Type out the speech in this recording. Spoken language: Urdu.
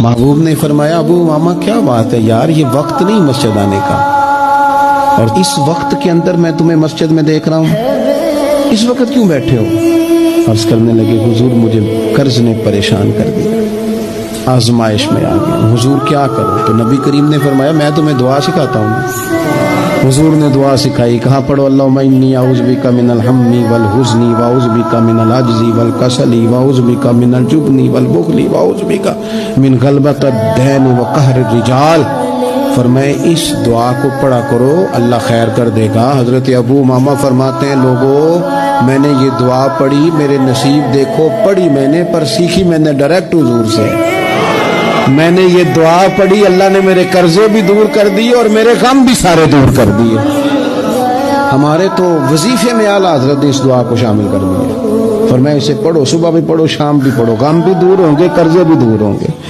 محبوب نے فرمایا ابو امامہ کیا بات ہے یار، یہ وقت نہیں مسجد آنے کا، اور اس وقت کے اندر میں تمہیں مسجد میں دیکھ رہا ہوں، اس وقت کیوں بیٹھے ہو؟ عرض کرنے لگے حضور مجھے قرض نے پریشان کر دیا، آزمائش میں آ گیا، حضور کیا کرو؟ تو نبی کریم نے فرمایا میں تمہیں دعا سکھاتا ہوں۔ حضور نے دعا سکھائی، کہاں پڑھو اللہم انی اعوذ بک من الہم والحزن واعوذ بک من العجز والکسل واعوذ بک من الجبن والبخل واعوذ بک من غلبۃ الدین وقہر الرجال۔ فرمائے اس دعا کو پڑھا کرو اللہ خیر کر دے گا۔ حضرت ابو امامہ فرماتے ہیں لوگوں میں نے یہ دعا پڑھی، میرے نصیب دیکھو، پڑھی میں نے پر سیکھی میں نے ڈائریکٹ حضور سے۔ میں نے یہ دعا پڑھی، اللہ نے میرے قرضے بھی دور کر دیے اور میرے غم بھی سارے دور کر دیے۔ ہمارے تو وظیفے میں اعلیٰ حضرت نے اس دعا کو شامل کر دیا، فرمایا اسے پڑھو، صبح بھی پڑھو، شام بھی پڑھو، غم بھی دور ہوں گے، قرضے بھی دور ہوں گے۔